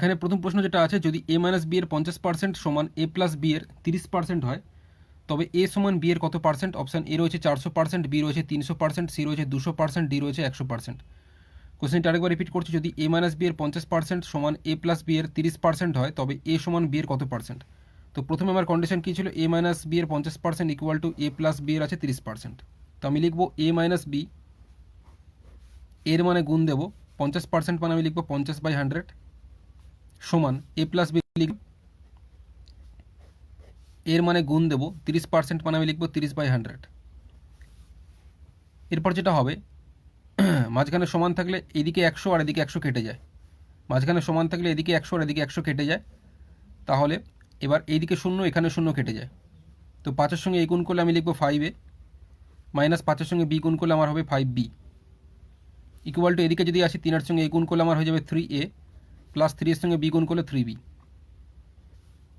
এখানে প্রথম প্রশ্ন যেটা আছে, যদি a মাইনাস বি এর 50% সমান a প্লাস বি এর 30% হয়, তবে a সমান b এর কত পার্সেন্ট? অপশান এ রয়েছে 400%, বি রয়েছে 300%, সি রয়েছে 200%, ডি রয়েছে 100%। কোশ্চেনটা আরেকবার রিপিট করছি, যদি a মাইনাস বি এর 50% সমান a প্লাস বি এর 30% হয়, তবে a সমান b এর কত পার্সেন্ট? তো প্রথমে আমার কন্ডিশন কী ছিল? a মাইনাস বি এর 50% equal to a plus B এর আছে 30%। তো আমি লিখবো a মাইনাস বি এর মানে গুণ দেবো 50% মানে আমি লিখবো 50/100 সমান a প্লাস বি লিখব, এর মানে গুণ দেবো 30% মানে আমি লিখবো 30/100। এরপর যেটা হবে, মাঝখানে সমান থাকলে এদিকে 100 আর এদিকে 100 কেটে যায়, মাঝখানে সমান থাকলে এদিকে 100 আর এদিকে 100 কেটে যায়, তাহলে এবার এইদিকে 0 এখানে 0 কেটে যায়। তো 5-এর সঙ্গে এ গুণ করলে আমি লিখবো 5a, মাইনাস 5-এর সঙ্গে বি গুণ করলে আমার হবে 5b, ইকুয়াল টু এদিকে যদি আসি 3-এর সঙ্গে এ গুণ করলে আমার হয়ে যাবে 3a, প্লাস 3-এর সঙ্গে বি গুণ করলে 3b।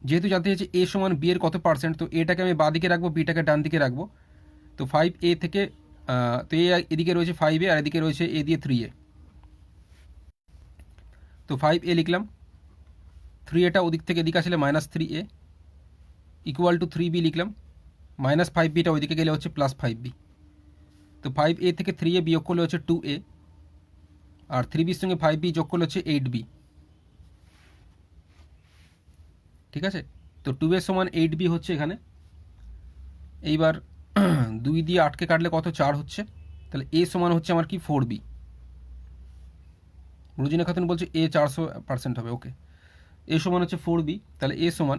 যেহেতু জানতে চাইছি এ সমান বি এর কত পার্সেন্ট, তো এটাকে আমি বাঁ দিকে রাখবো, বিটাকে ডান দিকে রাখবো। তো 5a থেকে তো এদিকে রয়েছে 5a আর এদিকে রয়েছে এ দিয়ে 3a, তো 5a লিখলাম, 3aটা ওদিক থেকে এদিকে আসলে minus 3a equal to 3b লিখলাম, মাইনাস 5bটা ওইদিকে গেলে হচ্ছে প্লাস 5b। তো 5a থেকে 3a বিয়োগ করলে হচ্ছে 2a, আর 3bর সঙ্গে 5b যোগ করলে হচ্ছে 8b। ঠিক আছে, তো 2a সমান 8b হচ্ছে এখানে। এইবার 2 দিয়ে 8কে কাটলে কত? 4 হচ্ছে, তাহলে a সমান হচ্ছে আমার কি? 4b। রুজিনা খাতুন বলছে a 400% হবে, ওকে। a সমান হচ্ছে 4b, তাহলে a সমান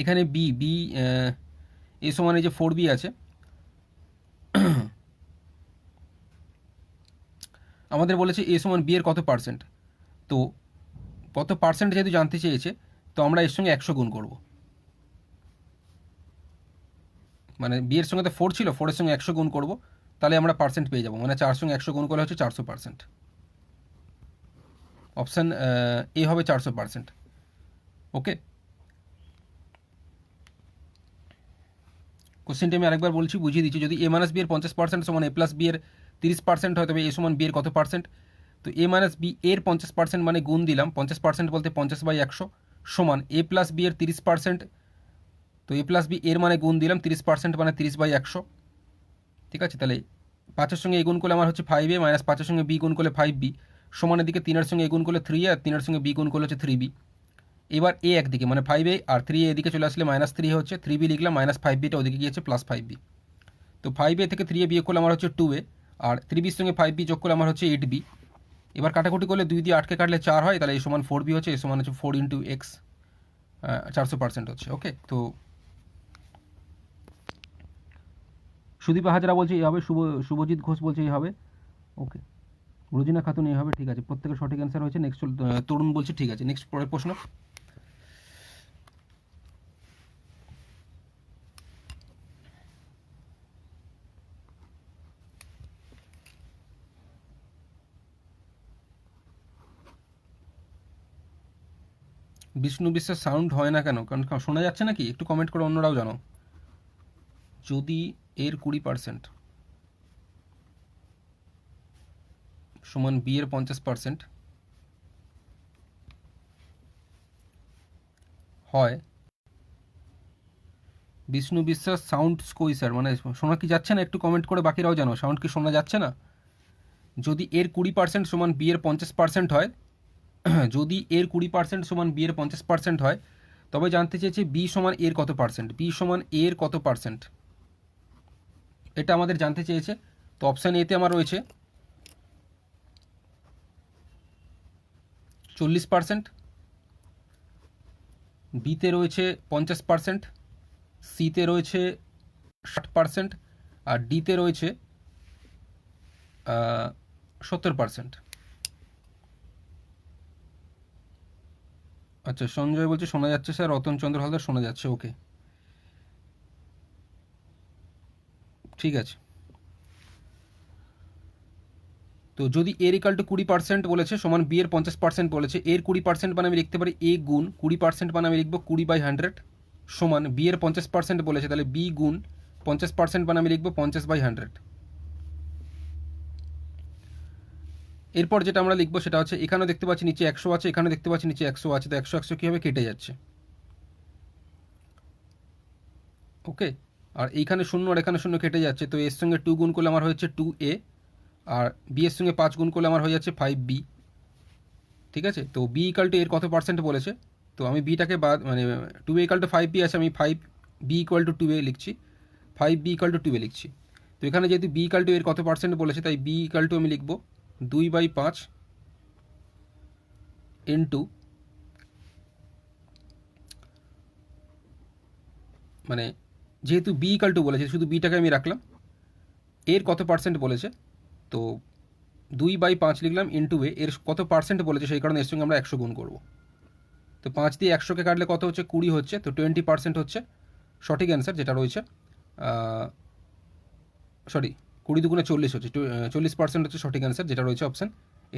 এখানে b a সমান এই যে 4b আছে, আমাদের বলেছে a সমান b এর কত পার্সেন্ট। তো কত পার্সেন্ট যেহেতু জানতে চেয়েছে, তো আমরা এর সঙ্গে 100 গুণ করব, মানে b এর সঙ্গে তো 4 ছিল, 4-এর সঙ্গে 100 গুণ করব, তাহলে আমরা পার্সেন্ট পেয়ে যাব, মানে 4 সঙ্গে 100 গুণ করলে হচ্ছে 400%। অপশান এ হবে 400%। ওকে, কোশ্চেনটি আমি আরেকবার বলছি, বুঝিয়ে দিচ্ছি। যদি a মাইনাস বি এর 50% সমান a প্লাস বি এর 30% হয়, তবে a সমান b এর কত পার্সেন্ট? তো a মাইনাস বি এর 50% মানে গুণ দিলাম, 50% বলতে 50/100 সমান a প্লাস বি এর 30%, তো a প্লাস বি এর মানে গুণ দিলাম 30% মানে 30/100। ঠিক আছে, তাহলে 5-এর সঙ্গে এ গুণ করলে আমার হচ্ছে 5a, মাইনাস 5-এর সঙ্গে বি গুণ করলে 5b সমান এদিকে 3-এর সঙ্গে এ গুণ করলে 3a, আর 3-এর সঙ্গে বি গুণ করলে হচ্ছে 3b। এবার এ একদিকে মানে 5a আর 3a এদিকে চলে আসলে মাইনাস 3 হচ্ছে, 3b লিখলাম, মাইনাস 5bটা ওদিকে গিয়েছে প্লাস 5b। তো 5a থেকে 3a বিয়োগ করলে আমার হচ্ছে 2a, আর 3bর সঙ্গে 5b যোগ করলে আমার হচ্ছে 8b। এবার কাটাকুটি করলে 2 দিয়ে 8কে কাটলে 4 হয়, তাহলে এ সমান 4b হচ্ছে, এ সমান হচ্ছে 4 ইন্টু এক্স, 400% হচ্ছে। ওকে, তো সুদীপা হাজরা বলছে এই হবে, শুভজিৎ ঘোষ বলছে এই হবে, ওকে। রোজিনা খাতুন এই হবে, ঠিক আছে, প্রত্যেকের সঠিক অ্যান্সার হয়েছে। নেক্সট তরুণ বলছে ঠিক আছে। নেক্সট পরের প্রশ্ন, বিষ্ণু বিশ্বাস সাউন্ড হয় না কেন? কারণ শোনা যাচ্ছে নাকি? একটু কমেন্ট করে অন্যরাও জানো। যদি এর 20% সমান বি এর 50% হয়, বিষ্ণু বিশ্বাস সাউন্ড কই স্যার? মানে শোনা কি যাচ্ছে না? একটু কমেন্ট করে বাকিরাও জানো, সাউন্ড কি শোনা যাচ্ছে না? যদি এর 20% সমান বি এর 50% হয়, যদি এর 20% সমান বি এর 50% হয়, তবে জানতে চেয়েছে বি সমান এর কত পার্সেন্ট, বি সমান এর কত পার্সেন্ট, এটা আমাদের জানতে চেয়েছে। তো অপশান এতে আমার রয়েছে 40%, বিতে রয়েছে 50%, সিতে রয়েছে 60%, আর ডিতে রয়েছে 70%। আচ্ছা, সঞ্জয় বলছে শোনা যাচ্ছে স্যার, রতনচন্দ্র হালদার শোনা যাচ্ছে, ওকে, ঠিক আছে। তো যদি এর ইকাল টু 20% বলেছে সমান বি এর 50% বলেছে, এর 20% মানে আমি লিখতে পারি এ গুণ 20% মানে আমি লিখবো 20/100 সমান বি এর 50% বলেছে, তাহলে বি গুণ 50% মানে আমি লিখবো 50/100। এরপর যেটা আমরা লিখবো সেটা হচ্ছে এখানেও দেখতে পাচ্ছি নিচে 100 আছে, এখানে দেখতে পাচ্ছি নিচে 100 আছে, তো 100 100 কী হবে, কেটে যাচ্ছে। ওকে, আর এইখানে 0 আর এখানে 0 কেটে যাচ্ছে, তো এর সঙ্গে 2 গুণ করলে আমার হচ্ছে 2a, আর বি এর সঙ্গে 5 গুণ করলে আমার হয়ে যাচ্ছে 5b। ঠিক আছে, তো বি ইকাল টু এর কত পার্সেন্ট বলেছে, তো আমি বিটাকে বাদ মানে 2a ইকাল টু 5b আছে, আমি 5b ইকুয়াল টু 2a লিখছি, 5b ইকাল টু 2a লিখছি। তো এখানে যেহেতু বি ইকাল টু এর কত পার্সেন্ট বলেছে, তাই বি ইকাল টু আমি লিখবো 2/5 ইন্টু, মানে যেহেতু বি ইকাল টু বলেছে শুধু বিটাকে আমি রাখলাম, এর কত পার্সেন্ট বলেছে, তো 2/5 লিখলাম ইন্টু এর কত পার্সেন্ট বলেছে, সেই কারণে এর সঙ্গে আমরা 100 গুণ করবো। তো 5 দিয়ে 100কে কাটলে কত হচ্ছে, 20 হচ্ছে, তো 20% হচ্ছে সঠিক অ্যান্সার, যেটা রয়েছে সরি 20 দুগুণে 40 হচ্ছে, 40% হচ্ছে সঠিক অ্যান্সার, যেটা রয়েছে অপশান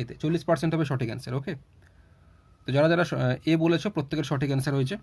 এতে, 40% হবে সঠিক অ্যান্সার। ওকে, তো যারা যারা এ বলেছো প্রত্যেকের সঠিক অ্যান্সার হয়েছে।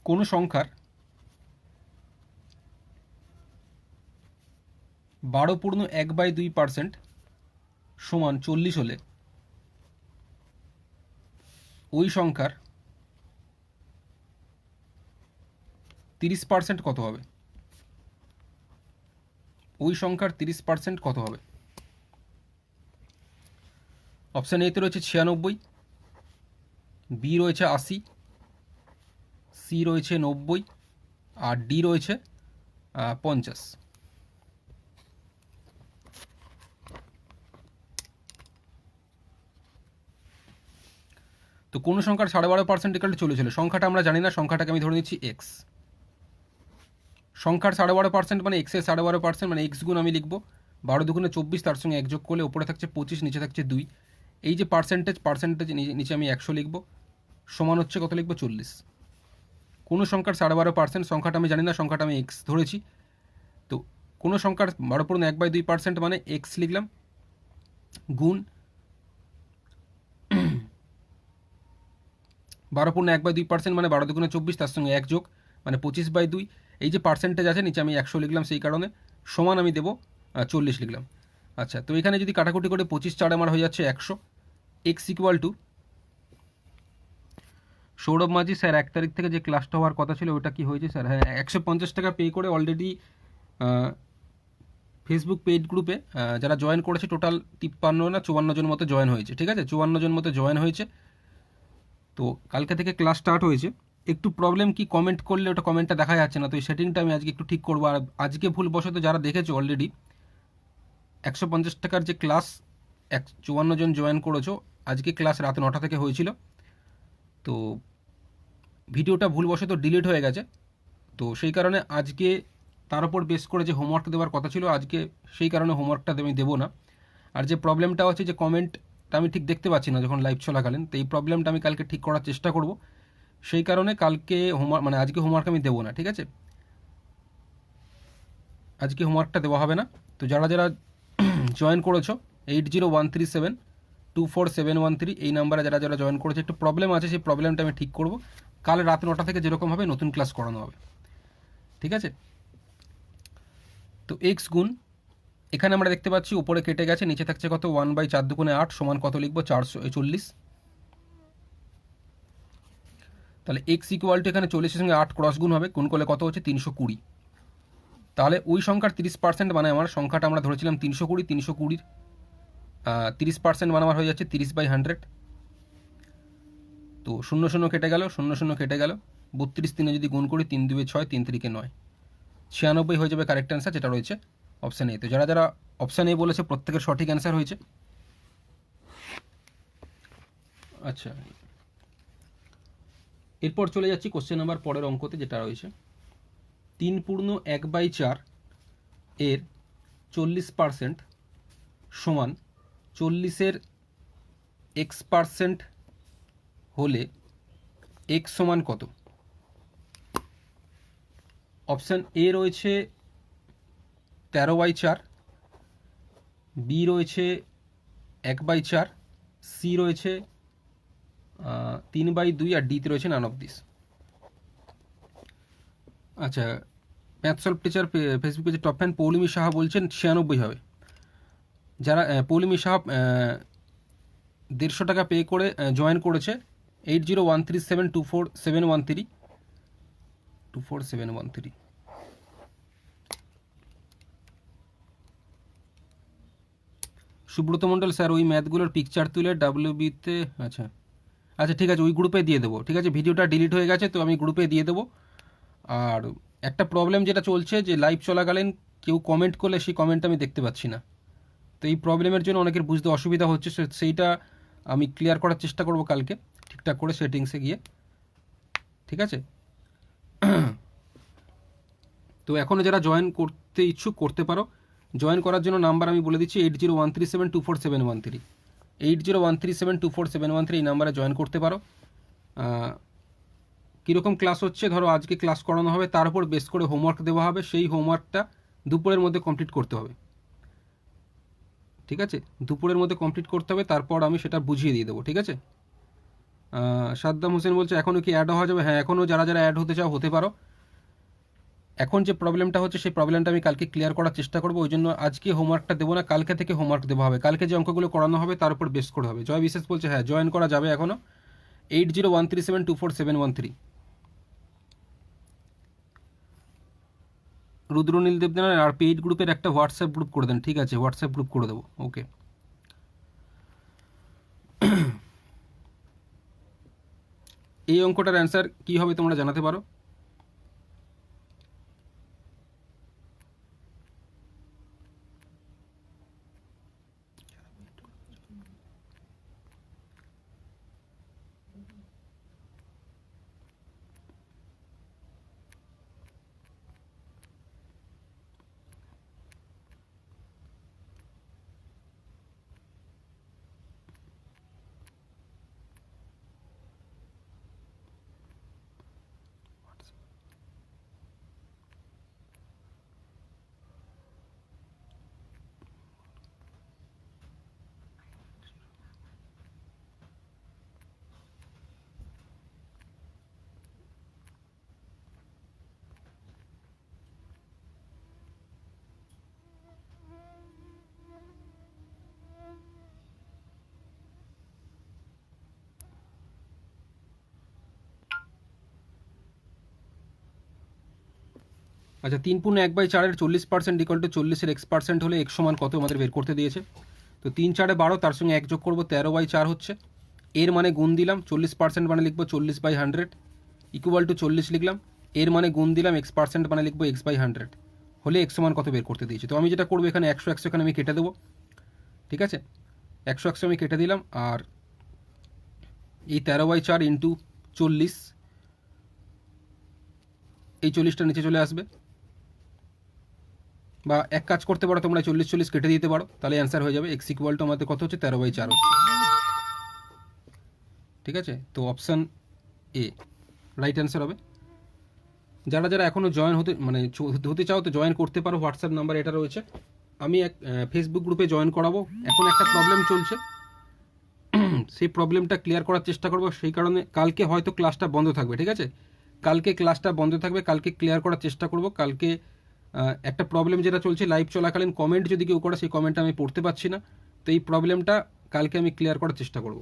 কোনো সংখ্যার 12.1/2% সমান 40 হলে ওই সংখ্যার 30% কত হবে, ওই সংখ্যার 30% কত হবে। অপশান এতে রয়েছে 96, বি রয়েছে 80, সি রয়েছে 90, আর ডি রয়েছে 50। তো কোনো সংখ্যার 12.5% ইকাল টু 40 হলে, সংখ্যাটা আমরা জানি না, সংখ্যাটাকে আমি ধরে নিচ্ছি এক্স। সংখ্যার 12.5% মানে এক্সের 12.5%, মানে এক্স গুণ আমি লিখবো 12 দুগুণে 24, তার সঙ্গে 1 যোগ করলে উপরে থাকছে 25, নিচে থাকছে 2, এই যে পার্সেন্টেজ নিচে আমি 100 লিখবো, সমান হচ্ছে কত লিখবো, 40। কোনো সংখ্যার 12.5%, সংখ্যাটা আমি জানি না, সংখ্যাটা আমি এক্স ধরেছি, তো কোনো সংখ্যার 12.1/2% মানে এক্স লিখলাম, গুণ 12.1/2% মানে 12 দুগুণে 24, তার সঙ্গে 1 যোগ মানে 25/2, এই যে পার্সেন্টেজ আছে নিচে আমি 100 লিখলাম, সেই কারণে সমান আমি দেবো 40 লিখলাম। আচ্ছা, তো এখানে যদি কাটাকুটি করে 25 4 আমার হয়ে যাচ্ছে 100, x equal to, Sourav Majhi sir 1 তারিখ থেকে যে ক্লাসটা হওয়ার কথা ছিল ওটা কি হয়েছে স্যার? হ্যাঁ, 150 টাকা পে করে অলরেডি ফেসবুক পেইড গ্রুপে যারা জয়েন করেছে টোটাল 53 না 54 জন মতো জয়েন হয়েছে। ঠিক আছে, 54 জন মতো জয়েন হয়েছে। তো কালকে থেকে ক্লাস স্টার্ট হয়েছে। একটু প্রবলেম কি, কমেন্ট করলে ওটা কমেন্টটা দেখা যাচ্ছে না, তো এই সেটিংটা আমি আজকে একটু ঠিক করবো। আর আজকে ভুলবশত যারা দেখেছো অলরেডি 150 টাকার যে ক্লাস 54 জন জয়েন করেছো, আজকে ক্লাস রাত 9টা থেকে হয়েছিল, তো ভিডিওটা ভুলবশত ডিলিট হয়ে গেছে, তো সেই কারণে আজকে তার উপর বেস করে যে হোমওয়ার্কটা দেওয়ার কথা ছিল আজকে সেই কারণে হোমওয়ার্কটা আমি দেবো না। আর যে প্রবলেমটা হচ্ছে যে কমেন্টটা আমি ঠিক দেখতে পাচ্ছি না যখন লাইভ চলাকালীন, তো এই প্রবলেমটা আমি কালকে ঠিক করার চেষ্টা করব, সেই কারণে কালকে হোমওয়ার্ক মানে আজকে হোমওয়ার্ক আমি দেবো না। ঠিক আছে, আজকে হোমওয়ার্কটা দেওয়া হবে না। তো যারা যারা জয়েন করেছো 8013724713 এই নাম্বারে যারা যারা জয়েন করেছে, একটু প্রবলেম আছে, সেই প্রবলেমটা আমি ঠিক করব, কাল রাত 9টা থেকে যেরকম হবে নতুন ক্লাস করানো হবে। ঠিক আছে, তো এক্স গুণ, এখানে আমরা দেখতে পাচ্ছি উপরে কেটে গেছে, নিচে থাকছে কত, 1/4 দুগুণে 8 সমান কত লিখবো, 440। তাহলে এক্স ইকুয়াল টু এখানে 40-এর সঙ্গে 8 ক্রস গুণ হবে, গুণ করলে কত হচ্ছে, 320। তাহলে ওই সংখ্যার 30% মানে আমার সংখ্যাটা আমরা ধরেছিলাম 320, 320 30% মানে আমার হয়ে যাচ্ছে 30/100। তো 0 0 কেটে গেল, 0 0 কেটে গেল, 32 3 যদি গুণ করি 3 2 6, 3 3 9, 96 হয়ে যাবে কারেক্ট অ্যান্সার, যেটা রয়েছে অপশান এ। তো যারা যারা অপশান এ বলেছে প্রত্যেকের সঠিক অ্যান্সার হয়েছে। আচ্ছা, এরপর চলে যাচ্ছি কোশ্চেন নাম্বার পরের অঙ্কতে, যেটা রয়েছে 3/1/4 এর 40% সমান 40-এর x% হলে x সমান কত? অপশান এ রয়েছে 13/4, বি রয়েছে 1/4, সি রয়েছে 3/2 আর ডিতে রয়েছে নান অফ দিস। আচ্ছা, ম্যাথ সলভ টিচার ফেসবুক পেজে টপ ফ্যান পৌলিমি সাহা বলছেন 96 হবে। যারা পৌলিমি সাহা 150 টাকা পে করে জয়েন করেছে 8013724713 সুব্রত মণ্ডল স্যার ওই ম্যাথগুলোর পিকচার তুলে ডাব্লিউবিতে, আচ্ছা আচ্ছা ঠিক আছে, ওই গ্রুপে দিয়ে দেবো। ঠিক আছে, ভিডিওটা ডিলিট হয়ে গেছে তো আমি গ্রুপে দিয়ে দেবো। আর একটা প্রবলেম যেটা চলছে যে লাইভ চলাকালীন কেউ কমেন্ট করলে সেই কমেন্ট আমি দেখতে পাচ্ছি না, তো এই প্রবলেমের জন্য অনেকের বুঝতে অসুবিধা হচ্ছে, সেইটা আমি ক্লিয়ার করার চেষ্টা করব কালকে ঠিকঠাক করে সেটিংসে গিয়ে। ঠিক আছে, তো এখনও যারা জয়েন করতে ইচ্ছুক করতে পারো। জয়েন করার জন্য নাম্বার আমি বলে দিচ্ছি 8013724713, 8013724713 এই নাম্বারে জয়েন করতে পারো। কীরকম ক্লাস হচ্ছে, ধরো আজকে ক্লাস করানো হবে, তার উপর বেস করে হোমওয়ার্ক দেওয়া হবে, সেই হোমওয়ার্কটা দুপুরের মধ্যে কমপ্লিট করতে হবে। ঠিক আছে, দুপুরের মধ্যে কমপ্লিট করতে হবে, তারপর আমি সেটা বুঝিয়ে দিয়ে দেবো। ঠিক আছে, সাদ্দাম হোসেন বলছে এখনও কি অ্যাড হওয়া যাবে? হ্যাঁ, এখনও যারা যারা অ্যাড হতে চাও হতে পারো। এখন যে প্রবলেমটা হচ্ছে সেই প্রবলেমটা আমি কালকে ক্লিয়ার করার চেষ্টা করবো, ওই জন্য আজকে হোমওয়ার্কটা দেবো না, কালকে থেকে হোমওয়ার্ক দেওয়া হবে। কালকে যে অঙ্কগুলো করানো হবে তার উপর বেস করে হবে। জয় বিশেষ বলছে হ্যাঁ জয়েন করা যাবে এখনও 8013724713। রুদ্রনীল দেবনাথ আর পেইড গ্রুপের একটা হোয়াটসঅ্যাপ গ্রুপ করে দেন। ঠিক আছে, হোয়াটসঅ্যাপ গ্রুপ করে দেবো। ওকে, এই অঙ্কটার অ্যান্সার কী হবে তোমরা জানাতে পারো। আচ্ছা, 3/1/4 40% ইকুয়াল টু 40-এর x% হলে x সমান কত আমাদের বের করতে দিয়েছে। তো 3×4 = 12, তার সঙ্গে 1 যোগ করবো, 13/4 হচ্ছে। এর মানে গুণ দিলাম, 40% মানে লিখবো 40/100 ইকুয়াল টু 40 লিখলাম। এর মানে গুণ দিলাম, x% মানে লিখবো x/100 হলে x সমান কত বের করতে দিয়েছে। তো আমি যেটা করবো এখানে 100 এখানে আমি কেটে দেবো। ঠিক আছে, 100 আমি কেটে দিলাম, আর এই 13/4 ইন্টু 40, এই 40টা নিচে চলে আসবে। বা এক কাজ করতে পারো তোমরা, 40 কেটে দিতে পারো, তাহলে অ্যান্সার হয়ে যাবে। এক্স ইকুয়াল টু আমাদের কত হচ্ছে 13/4 হচ্ছে। ঠিক আছে, তো অপশান এ রাইট অ্যান্সার হবে। যারা যারা এখনও জয়েন হতে চাও তো জয়েন করতে পারো, হোয়াটসঅ্যাপ নাম্বার এটা রয়েছে। আমি এক ফেসবুক গ্রুপে জয়েন করাবো। এখন একটা প্রবলেম চলছে, সেই প্রবলেমটা ক্লিয়ার করার চেষ্টা করবো, সেই কারণে কালকে হয়তো ক্লাসটা বন্ধ থাকবে। ঠিক আছে, কালকে ক্লাসটা বন্ধ থাকবে, কালকে ক্লিয়ার করার চেষ্টা করব। কালকে একটা প্রবলেম যেটা চলছে লাইভ চলাকালীন কমেন্ট যদি কেউ করে সেই কমেন্টটা আমি পড়তে পারছি না, তো এই প্রবলেমটা কালকে আমি ক্লিয়ার করার চেষ্টা করব।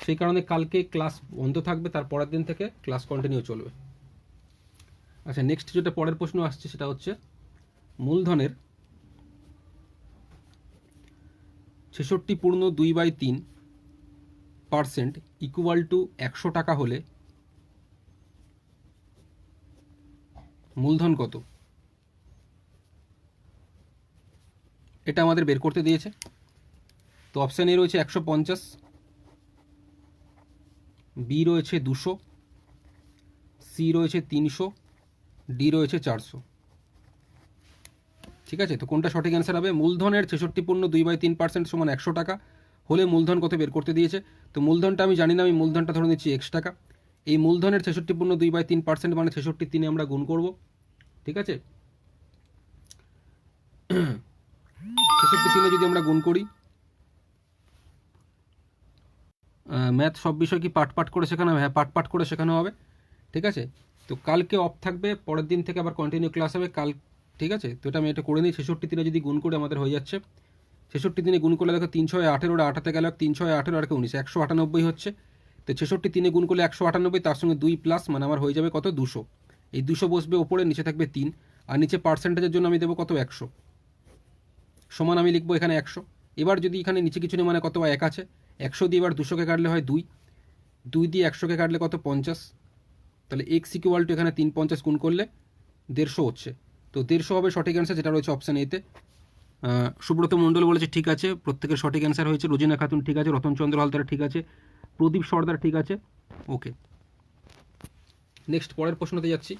সেই কারণে কালকে ক্লাস বন্ধ থাকবে, তার পরের দিন থেকে ক্লাস কন্টিনিউ চলবে। আচ্ছা, নেক্সট যেটা পরের প্রশ্ন আসছে সেটা হচ্ছে মূলধনের 66.2/3% ইকুয়াল টু 100 টাকা হলে মূলধন কত? এটা আমাদের বের করতে দিয়েছে। তো অপশান এ রয়েছে 150, বি রয়েছে 200, সি রয়েছে 300, ডি রয়েছে 400। ঠিক আছে, তো কোনটা সঠিক অ্যান্সার হবে? মূলধনের 66.2/3% সমান 100 টাকা হলে মূলধন কত বের করতে দিয়েছে। তো মূলধনটা আমি জানি না, আমি মূলধনটা ধরে নিচ্ছি x টাকা। এই মূলধনের 66.2/3% মানে 66 3 আমরা গুণ করব। ঠিক আছে, 66 3 যদি আমরা গুণ করি, ম্যাথ সব বিষয় কি পাট পাট করে শেখানো হবে? হ্যাঁ, পাট পাট করে শেখানো হবে। ঠিক আছে, তো কালকে অফ থাকবে, পরের দিন থেকে আবার কন্টিনিউ ক্লাস হবে কাল। ঠিক আছে, তো এটা আমি এটা করে নিই। 66 3 যদি গুণ করে আমাদের হয়ে যাচ্ছে, 66 3 গুণ করলে দেখো 3 6 18, 8 গেল 3 6 18 আর 19 198 হচ্ছে। তো 66 3 গুণ করলে 198, তার সঙ্গে 2 প্লাস মানে আমার হয়ে যাবে কত? 200। এই 200 বসবে ওপরে, নিচে থাকবে 3, আর নিচে পার্সেন্টেজের জন্য আমি দেবো কত? 100 সমান আমি লিখবো এখানে 100। এবার যদি এখানে নিচে কিছু নেই মানে কত? 1 আছে। 100 দিয়ে এবার 200কে কাটলে হয় 2, 2 দিয়ে 100কে কাটলে কত? 50। তাহলে এক্স ইকুয়াল টু এখানে 350 গুণ করলে 150 হচ্ছে। তো 150 হবে সঠিক অ্যান্সার, যেটা রয়েছে অপশান এতে। সুব্রত মণ্ডল বলেছে ঠিক আছে, প্রত্যেকের সঠিক অ্যান্সার হয়েছে। রোজিনা খাতুন ঠিক আছে, রতনচন্দ্র হালদার ঠিক আছে, প্রদীপ সর্দার ঠিক আছে। ওকে, নেক্সট পরের প্রশ্নতে যাচ্ছি।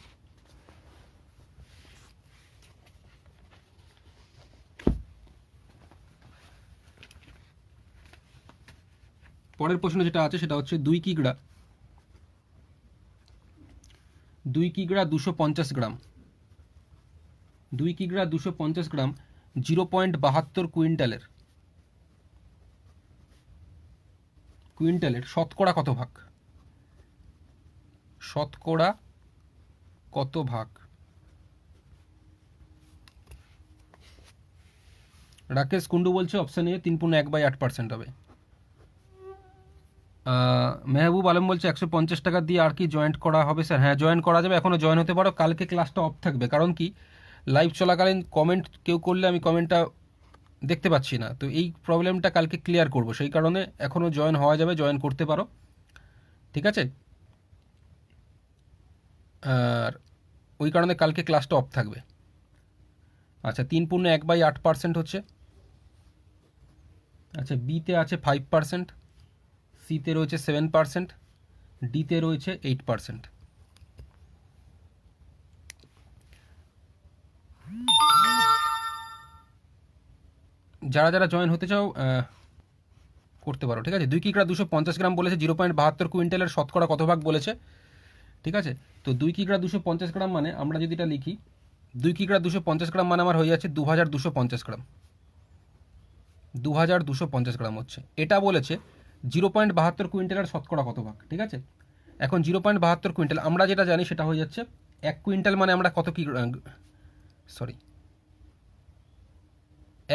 পরের প্রশ্ন যেটা আছে সেটা হচ্ছে 2 কিগ্রা 250 গ্রাম, 2 কিগ্রা 250 গ্রাম 0.72 কুইন্টালের শতকরা কত ভাগ? শতকরা কত ভাগ? রাকেশ কুন্ডু বলছে অপশান এ 3.1/8% হবে। মেহবুব আলম বলছে 150 টাকা দিয়ে আর কি জয়েন্ট করা হবে স্যার? হ্যাঁ, জয়েন করা যাবে, এখনও জয়েন হতে পারো। কালকে ক্লাসটা অফ থাকবে, কারণ কি লাইভ চলাকালীন কমেন্ট কেউ করলে আমি কমেন্টটা দেখতে পাচ্ছি না, তো এই প্রবলেমটা কালকে ক্লিয়ার করব, সেই কারণে এখনও জয়েন হওয়া যাবে, জয়েন করতে পারো। ঠিক আছে, আর ওই কারণে কালকে ক্লাসটা অফ থাকবে। আচ্ছা, 3.1/8% হচ্ছে। আচ্ছা, বিতে আছে 5%, সিতে রয়েছে 7%, ডিতে রয়েছে 8%। যারা যারা জয়েন হতে চাও করতে পারো। ঠিক আছে, 2 কিগ্রা 250 গ্রাম বলেছে, 0.72 কুইন্টালের শতকরা কত ভাগ বলেছে। ঠিক আছে, তো 2 কিগ্রা 250 গ্রাম মানে আমরা যদি এটা লিখি, 2 কিগ্রা 250 গ্রাম মানে আমার হয়ে যাচ্ছে 2250 গ্রাম। 2250 গ্রাম হচ্ছে, এটা বলেছে 0.72 কুইন্টালের শতকরা কত ভাগ। ঠিক আছে, এখন 0.72 কুইন্টাল আমরা যেটা জানি সেটা হয়ে যাচ্ছে 1 কুইন্টাল মানে আমরা কত কি, সরি,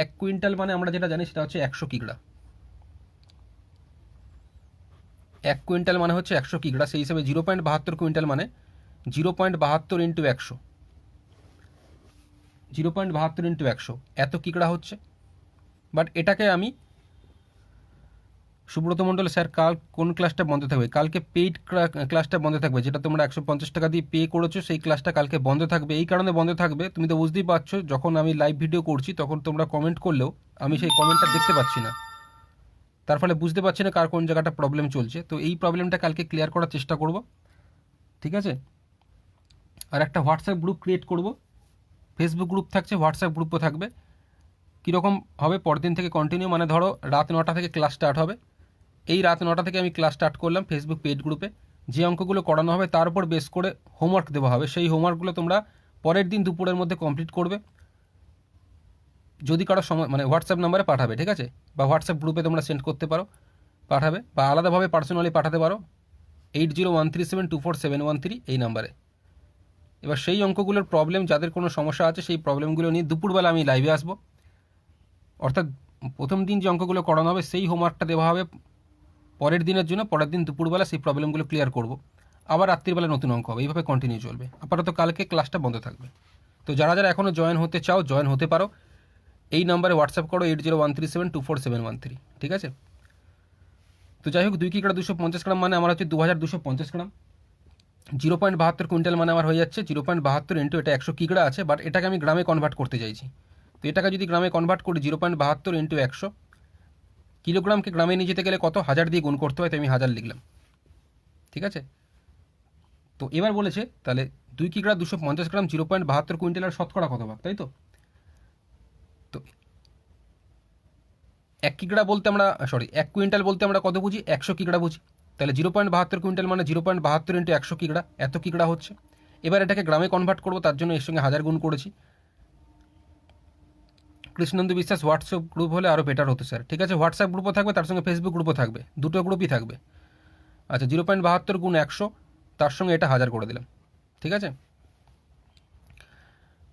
1 কুইন্টাল মানে আমরা যেটা জানি সেটা হচ্ছে 100 কিগ্রা। 1 কুইন্টাল মানে হচ্ছে 100 কিগ্রা, সেই হিসাবে 0.72 কুইন্টাল মানে 0.72 ইন্টু 100, 0.72 ইন্টু 100 এত কিগ্রা হচ্ছে। বাট এটাকে আমি, সুব্রত মণ্ডল স্যার কাল কোন ক্লাসটা বন্ধ থাকবে? কালকে পেইড ক্লাসটা বন্ধ থাকবে, যেটা তোমরা 150 টাকা দিয়ে পে করেছো, সেই ক্লাসটা কালকে বন্ধ থাকবে। এই কারণে বন্ধ থাকবে, তুমি তো বুঝতেই পারছো, যখন আমি লাইভ ভিডিও করছি তখন তোমরা কমেন্ট করলেও আমি সেই কমেন্টটা দেখতে পাচ্ছি না, তার ফলে বুঝতে পারছি না কার কোন জায়গাটা প্রবলেম চলছে। তো এই প্রবলেমটা কালকে ক্লিয়ার করার চেষ্টা করব। ঠিক আছে, আর একটা হোয়াটসঅ্যাপ গ্রুপ ক্রিয়েট করব, ফেসবুক গ্রুপ থাকছে, হোয়াটসঅ্যাপ গ্রুপও থাকবে। কীরকম হবে? পরের দিন থেকে কন্টিনিউ, মানে ধরো রাত 9টা থেকে ক্লাস স্টার্ট হবে। এই রাত 9টা থেকে আমি ক্লাস স্টার্ট করলাম ফেসবুক পেড গ্রুপে। যে অঙ্কগুলো করানো হবে তার উপর বেস করে হোমওয়ার্ক দেওয়া হবে, সেই হোমওয়ার্কগুলো তোমরা পরের দিন দুপুরের মধ্যে কমপ্লিট করবে। যদি কারো সময় মানে হোয়াটসঅ্যাপ নাম্বারে পাঠাবে, ঠিক আছে, বা হোয়াটসঅ্যাপ গ্রুপে তোমরা সেন্ড করতে পারো, পাঠাবে, বা আলাদাভাবে পার্সোনালি পাঠাতে পারো 8013724713 এই নাম্বারে। এবার সেই অঙ্কগুলোর প্রবলেম, যাদের কোনো সমস্যা আছে সেই প্রবলেমগুলো নিয়ে দুপুরবেলা আমি লাইভে আসবো। অর্থাৎ প্রথম দিন যে অঙ্কগুলো করানো হবে সেই হোমওয়ার্কটা দেওয়া হবে পরের দিনের জন্য, পরের দিন দুপুরবেলা সেই প্রবলেমগুলো ক্লিয়ার করব, আবার রাত্রিবেলা নতুন অঙ্ক হবে, এইভাবে কন্টিনিউ চলবে। আপাতত কালকে ক্লাসটা বন্ধ থাকবে। তো যারা যারা এখনও জয়েন হতে চাও জয়েন হতে পারো, এই নাম্বারে হোয়াটসঅ্যাপ করো 8013724713। ঠিক আছে, তো যাই হোক, 2 কিগ্রা 250 গ্রাম মানে আমার হচ্ছে 2250 গ্রাম, 0.72 কুইন্টাল মানে আমার হয়ে যাচ্ছে 0.72 ইন্টু এটা 100 কিগ্রা আছে, বাট এটাকে আমি গ্রামে কনভার্ট করতে চাইছি। তো এটাকে যদি গ্রামে কনভার্ট করি 0.72 ইন্টু 100, কিলোগ্রামকে গ্রামে নিয়ে যেতে গেলে কত? 1000 দিয়ে গুণ করতে হয়, তো আমি 1000 লিখলাম। ঠিক আছে। তো এবার বলেছে তাহলে 2 কিগ্রা 250 গ্রাম 0.72 কুইন্টালের শতকরা কত ভাগ, তাই তো। তো 1 কিগ্রা বলতে আমরা 1 কুইন্টাল বলতে আমরা কত বুঝি, 100 কিগ্রা বুঝি। তাহলে 0.72 কুইন্টাল মানে 0.72 ইন্টু 100 কিগ্রা, এত কিগ্রা হচ্ছে। এবার এটাকে গ্রামে কনভার্ট করবো, তার জন্য এর সঙ্গে 1000 গুণ করেছি। কৃষ্ণেন্দু বিশ্বাস হোয়াটসঅ্যাপ গ্রুপ হলে আরও বেটার হতো স্যার। ঠিক আছে, হোয়াটসঅ্যাপ গ্রুপও থাকবে, তার সঙ্গে ফেসবুক গ্রুপও থাকবে, দুটো গ্রুপই থাকবে। আচ্ছা, 0.72 গুণ 100, তার সঙ্গে এটা 1000 করে দিলাম। ঠিক আছে,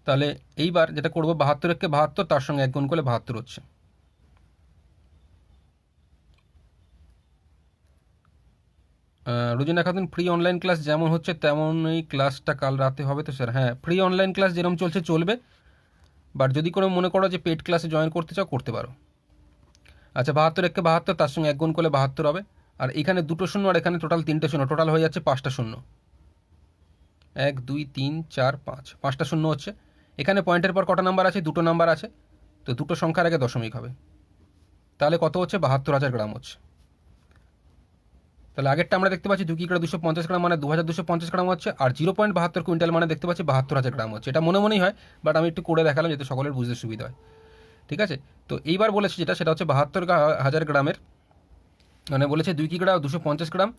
তাহলে এইবার যেটা করবো 72 কে 72, তার সঙ্গে 1 গুণ করলে 72 হচ্ছে। Rojina Khatun, free online class যেমন হচ্ছে তেমনই ক্লাসটা কাল রাতে হবে তো স্যার? হ্যাঁ, ফ্রি অনলাইন ক্লাস যেরকম চলছে চলবে, বাট যদি করে মনে করো যে পেড ক্লাসে জয়েন করতে চাও করতে পারো। আচ্ছা, 72 কে 72, তার সঙ্গে 1 গুণ করলে 72 হবে। আর এখানে 2টো শূন্য আর এখানে টোটাল 3টে শূন্য, টোটাল হয়ে যাচ্ছে 5টা শূন্য। 1 2 3 4 5, 5টা শূন্য হচ্ছে। এখানে পয়েন্টের পর কটা নাম্বার আছে, 2টো নাম্বার আছে, তো 2টো সংখ্যার আগে দশমিক হবে। তাহলে কত হচ্ছে, 72,000 গ্রাম হচ্ছে। তাহলে আগেরটা আমরা দেখতে পাচ্ছি 2 কিগ্রা 250 গ্রাম মানে 2250 গ্রাম হচ্ছে, আর 0.72 কুইন্টাল মানে দেখতে পাচ্ছি 72,000 গ্রাম হচ্ছে। এটা মনে মনেই হয়, বাট আমি একটু করে দেখালাম যাতে সকলের বুঝতে সুবিধা হয়। ঠিক আছে, তো এইবার বলেছে সেটা হচ্ছে 72,000 গ্রামের, মানে বলেছে 2 কিগ্রা 250 গ্রাম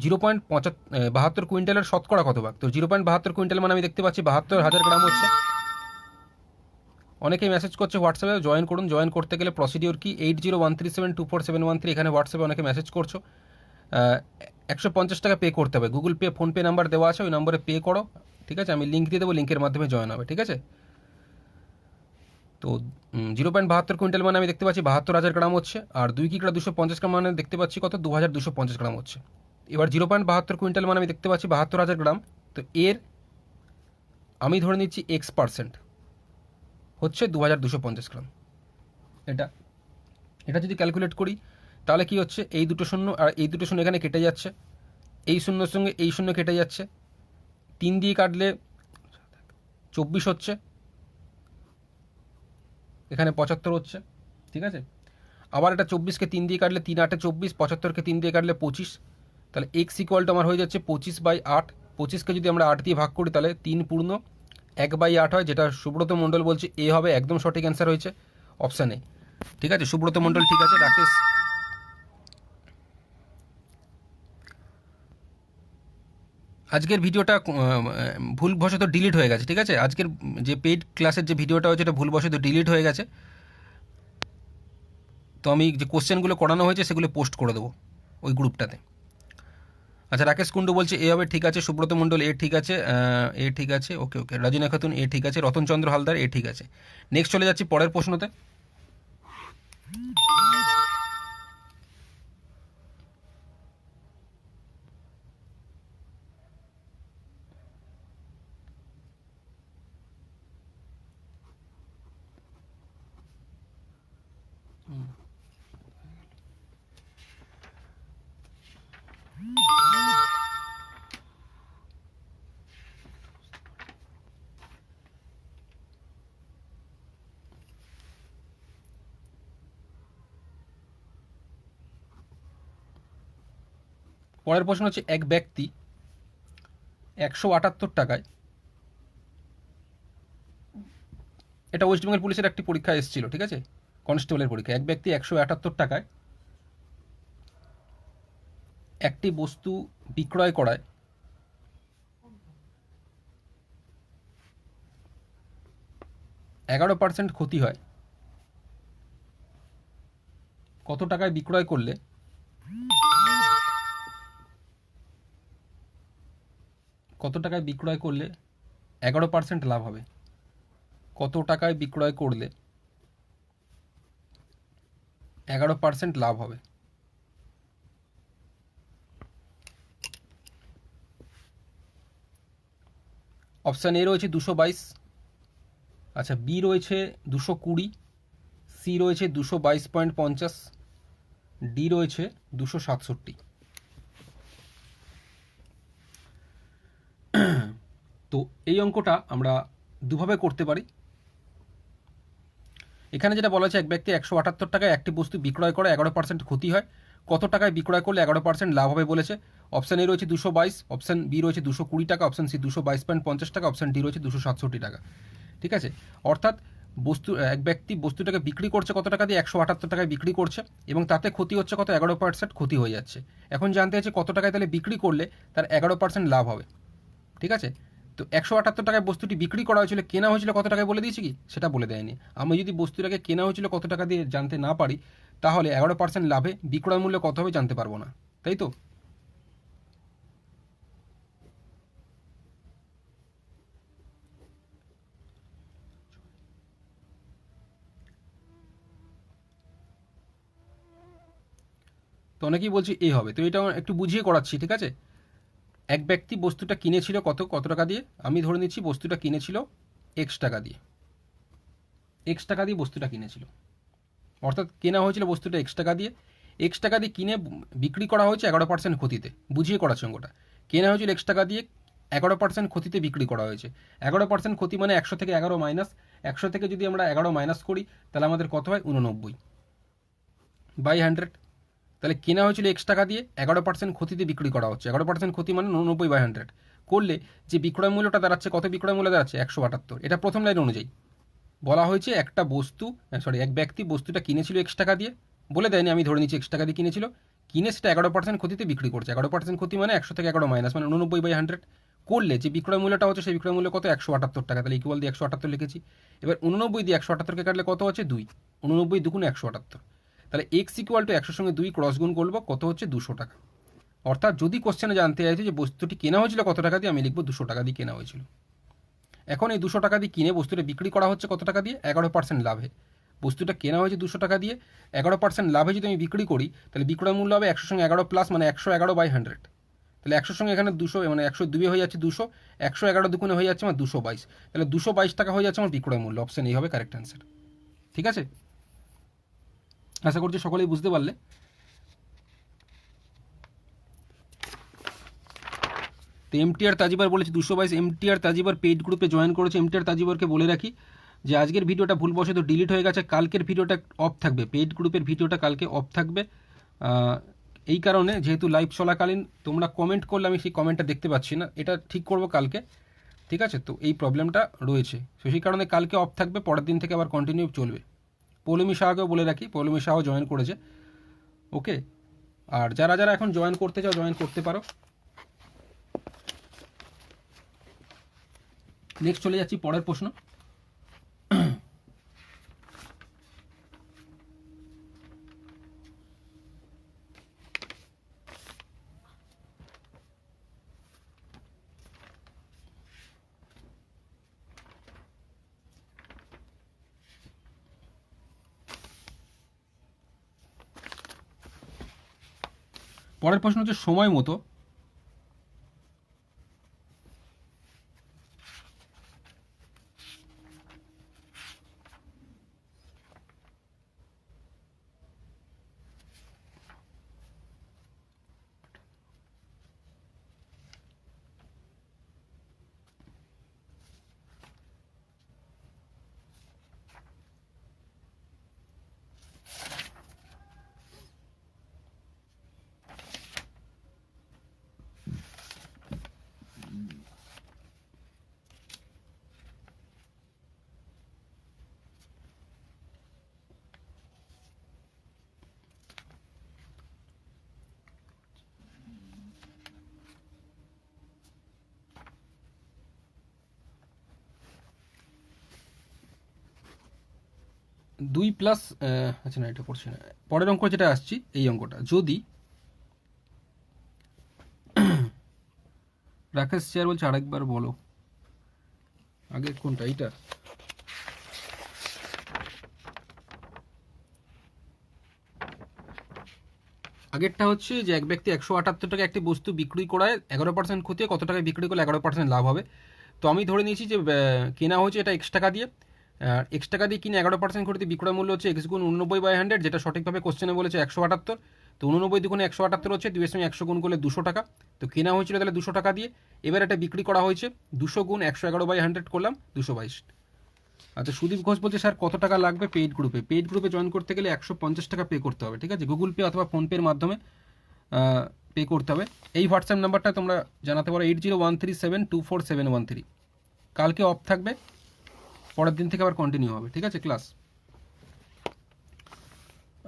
0.72 কুইন্টালের শতকরা কত ভাগ। তো 0.72 কুইন্টাল মানে আমি দেখতে পাচ্ছি 72,000 গ্রাম হচ্ছে। অনেকেই মেসেজ করছে হোয়াটসঅ্যাপে, জয়েন করুন। জয়েন করতে গেলে প্রসিডিওর কি, 8013724713, এখানে হোয়াটসঅ্যাপে অনেকে মেসেজ করছো। 150 টাকা পে করতে হবে, গুগল পে ফোনপে নাম্বার দেওয়া আছে, ওই নম্বরে পে করো। ঠিক আছে, আমি লিঙ্ক দিয়ে দেবো, লিঙ্কের মাধ্যমে জয়েন হবে। ঠিক আছে, তো 0.72 কুইন্টাল মানে আমি দেখতে পাচ্ছি 72,000 গ্রাম হচ্ছে, আর 2 কিগ্রা 250 গ্রাম মানে দেখতে পাচ্ছি কত, 2250 গ্রাম হচ্ছে। এবার 0.72 কুইন্টাল মানে আমি দেখতে পাচ্ছি 72,000 গ্রাম, তো এর আমি ধরে নিচ্ছি X% হচ্ছে 2250 গ্রাম। এটা এটা যদি ক্যালকুলেট করি তাহলে কি হচ্ছে, এই দুটো শূন্য আর এই দুটো শূন্য এখানে কেটে যাচ্ছে, এই শূন্যর সঙ্গে এই শূন্য কেটে যাচ্ছে, 3 দিয়ে কাটলে 24 হচ্ছে, এখানে 75 হচ্ছে। ঠিক আছে, আবার এটা 24কে 3 দিয়ে কাটলে 3 8 24, 75কে 3 দিয়ে কাটলে 25। তাহলে X ইকুয়াল টু আমার হয়ে যাচ্ছে 25/8। 25কে যদি আমরা 8 দিয়ে ভাগ করি তাহলে 3 পূর্ণ 1/8 হয়, যেটা সুব্রত মণ্ডল বলছে এ হবে, একদম সঠিক অ্যান্সার হয়েছে অপশানে। ঠিক আছে, সুব্রত মণ্ডল ঠিক আছে। রাকেশ, আজকের ভিডিওটা ভুলবশত ডিলিট হয়ে গেছে। ঠিক আছে, আজকের যে পেইড ক্লাসের যে ভিডিওটা হয়েছে এটা ভুলবশত ডিলিট হয়ে গেছে, তো আমি যে কোশ্চেনগুলো করানো হয়েছে সেগুলো পোস্ট করে দেবো ওই গ্রুপটাতে। আচ্ছা, রাকেশ কুন্ডু বলছে এ হবে, ঠিক আছে। সুব্রত মণ্ডল এ ঠিক আছে, এ ঠিক আছে, ওকে ওকে। রাজিনা খাতুন এ ঠিক আছে। রতনচন্দ্র হালদার এ ঠিক আছে। নেক্সট চলে যাচ্ছি পরের প্রশ্নতে। পরের প্রশ্ন হচ্ছে, এক ব্যক্তি 178 টাকায়, এটা ওয়েস্ট বেঙ্গল পুলিশের একটি পরীক্ষা এসেছিল, ঠিক আছে, কনস্টেবলের পরীক্ষা। এক ব্যক্তি 178 টাকায় একটি বস্তু বিক্রয় করায় 11% ক্ষতি হয়, কত টাকায় বিক্রয় করলে 11% লাভ হবে? কত টাকায় বিক্রয় করলে 11% লাভ হবে? অপশান এ রয়েছে 222, আচ্ছা বি রয়েছে 220, সি রয়েছে 222.50, ডি রয়েছে 267। তো এই অঙ্কটা আমরা দুভাবে করতে পারি। এখানে যেটা বলা হচ্ছে, এক ব্যক্তি 178 টাকায় একটি বস্তু বিক্রয় করে 11% ক্ষতি হয়, কত টাকায় বিক্রয় করলে 11% লাভ হবে বলেছে। অপশান এ রয়েছে 222, অপশান বি রয়েছে 220 টাকা, অপশান সি 222.50 টাকা, অপশান ডি রয়েছে 267 টাকা। ঠিক আছে, অর্থাৎ এক ব্যক্তি বস্তুটাকে বিক্রি করছে কত টাকা দিয়ে, 178 টাকায় বিক্রি করছে, এবং তাতে ক্ষতি হচ্ছে কত, 11% ক্ষতি হয়ে যাচ্ছে। এখন জানতে চাইছে কত টাকায় তাহলে বিক্রি করলে তার 11% লাভ হবে। ঠিক আছে, তো 178 টাকায় বস্তুটি বিক্রি করা হয়েছিল, কেনা হয়েছিল কত টাকায় বলে দিয়েছি কি, সেটা বলে দেয়নি। আমি যদি বস্তুটাকে কেনা হয়েছিল কত টাকা দিয়ে জানতে না পারি, তাহলে 11% লাভে বিক্রয় মূল্য কত হবে জানতে পারবো না, তাই তো। তো অনেকেই বলছি এ হবে, তো এটা একটু বুঝিয়ে করাচ্ছি। ঠিক আছে, এক ব্যক্তি বস্তুটা কিনেছিল কত কত টাকা দিয়ে, আমি ধরে নিচ্ছি বস্তুটা কিনেছিল এক্স টাকা দিয়ে, এক্স টাকা দিয়ে বস্তুটা কিনেছিল, অর্থাৎ কেনা হয়েছিল বস্তুটা এক্স টাকা দিয়ে, এক্স টাকা দিয়ে কিনে বিক্রি করা হয়েছে 11% ক্ষতিতে। বুঝিয়ে করাচ্ছি অঙ্কটা। কেনা হয়েছিল এক্স টাকা দিয়ে, 11% ক্ষতিতে বিক্রি করা হয়েছে। 11% ক্ষতি মানে 100 থেকে 11 মাইনাস, 100 থেকে যদি আমরা 11 মাইনাস করি তাহলে আমাদের কত হয়, 89/100। তাহলে কেনা হয়েছিল এক্স টাকা দিয়ে, 11% ক্ষতিতে বিক্রি করা হচ্ছে। 11% ক্ষতি মানে 89/100 করলে যে বিক্রয় মূল্যটা দাঁড়াচ্ছে, কত বিক্রয় মূল্য দাঁড়াচ্ছে, 178। এটা প্রথম লাইন অনুযায়ী বলা হয়েছে একটা বস্তু, এক ব্যক্তি বস্তুটা কিনেছিল এক্স টাকা দিয়ে, বলে দেয়নি, আমি ধরে নিচ্ছি এক্স টাকা দিয়ে কিনেছিল, কিনে সেটা 11% ক্ষতিতে বিক্রি করছে। 11% ক্ষতি মানে 100 থেকে 11 মাইনাস মানে 89/100 করলে যে বিক্রয় মূল্যটা হচ্ছে, সেই বিক্রয় মূল্য কত, 178 টাকা। তাহলে ইকুয়াল দিয়ে 178 লিখেছি। এবার 89 দিয়ে 178কে কাটলে কত হচ্ছে, 2। 89 দুগুণে 178। তাহলে এক্স ইকুয়াল টু 100 সঙ্গে 2 ক্রস গুণ করবো, কত হচ্ছে, 200 টাকা। অর্থাৎ যদি কোশ্চেনে জানতে চাইছে যে বস্তুটি কেনা হয়েছিল কত টাকা দিয়ে, আমি লিখবো 200 টাকা দিয়ে কেনা হয়েছিল। এখন এই 200 টাকা দিয়ে কিনে বস্তুটা বিক্রি করা হচ্ছে কত টাকা দিয়ে, 11% লাভে। বস্তুটা কেনা হয়েছে 200 টাকা দিয়ে, 11% লাভে যদি আমি বিক্রি করি, তাহলে বিক্রয় মূল্য হবে 100 সঙ্গে 11 প্লাস মানে 111/100। তাহলে 100 সঙ্গে এখানে 200 মানে 102 হয়ে যাচ্ছে 200, 111 দুগুণে হয়ে যাচ্ছে আমার 222। তাহলে 222 টাকা হয়ে যাচ্ছে আমার বিক্রয় মূল্য। অপশন এই হবে কারেক্ট অ্যান্সার। ঠিক আছে, আশা করছি সকলেই বুঝতে পারলে। তো এমটিআর তাজিবার বলেছে 222। এমটিআর তাজিবার পেইড গ্রুপে জয়েন করেছে। এমটিআর তাজিবারকে বলে রাখি যে আজকের ভিডিওটা ভুলবশত ডিলিট হয়ে গেছে, কালকের ভিডিওটা অফ থাকবে, পেইড গ্রুপের ভিডিওটা কালকে অফ থাকবে। এই কারণে যেহেতু লাইভ চলাকালীন তোমরা কমেন্ট করলে আমি সেই কমেন্টটা দেখতে পাচ্ছি না, এটা ঠিক করব কালকে। ঠিক আছে, তো এই প্রবলেমটা রয়েছে, তো সেই কারণে কালকে অফ থাকবে, পরের দিন থেকে আবার কন্টিনিউ চলবে। পৌলমী শাহকেও বলে রাখি, পৌলমী শাহ জয়েন করেছে। ওকে, আর যারা যারা এখন জয়েন করতে চাও জয়েন করতে পারো। নেক্সট চলে যাচ্ছি পরের প্রশ্ন। পরের প্রশ্ন হচ্ছে সময় মতো দুই প্লাস, আচ্ছা না এটা করছি না, পরের অঙ্ক যেটা আসছি এই অঙ্কটা, যদি রাকেশ স্যার বলছে আরেকবার বলো, আগের কোনটা, এইটা আগেরটা হচ্ছে যে এক ব্যক্তি 178 টাকা একটি বস্তু বিক্রি করায় 11% ক্ষতি, কত টাকায় বিক্রি করলে 11% লাভ হবে। তো আমি ধরে নিয়েছি যে কেনা হয়েছে এটা এক্স টাকা দিয়ে, এক্স টাকা দিয়ে কিনে 11% ক্ষতিতে বিক্রয় মূল্য হচ্ছে এক্স গুণ 89/100, যেটা সঠিকভাবে কোশ্চেনে বলেছে 178। তো 89 দুগুণে 178 হচ্ছে, 2 এর সঙ্গে 100 গুণ করলে 200 টাকা। তো কেনা হয়েছিল তাহলে 200 টাকা দিয়ে, এবার এটা বিক্রি করা হয়েছে 200 গুণ 111/100 করলাম 222। আচ্ছা, সুদীপ ঘোষ বলছে স্যার কত টাকা লাগবে পেইড গ্রুপে? পেইড গ্রুপে জয়েন করতে গেলে 150 টাকা পে করতে হবে, ঠিক আছে? গুগল পে অথবা ফোনপের মাধ্যমে পে করতে হবে। এই হোয়াটসঅ্যাপ নাম্বারটা তোমরা জানাতে পারো 8013724713। কালকে অফ থাকবে, পরের দিন থেকে আবার কন্টিনিউ হবে, ঠিক আছে ক্লাস?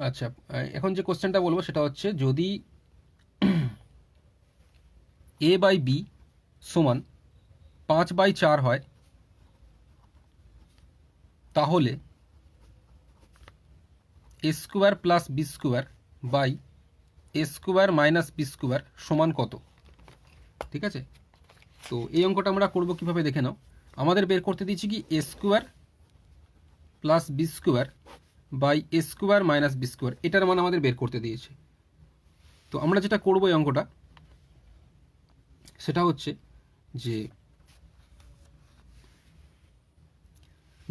আচ্ছা, এখন যে কোশ্চেনটা বলবো সেটা হচ্ছে, যদি a/b সমান 5/4 হয়, তাহলে a square plus B square by A square minus B square সমান কত? ঠিক আছে, তো এই অঙ্কটা আমরা করব কিভাবে দেখে নাও। আমাদের বের করতে দিচ্ছি কি a square plus B square by A square minus B square, এটার মান আমাদের বের করতে দিয়েছে। তো আমরা যেটা করবো এই অঙ্কটা, সেটা হচ্ছে যে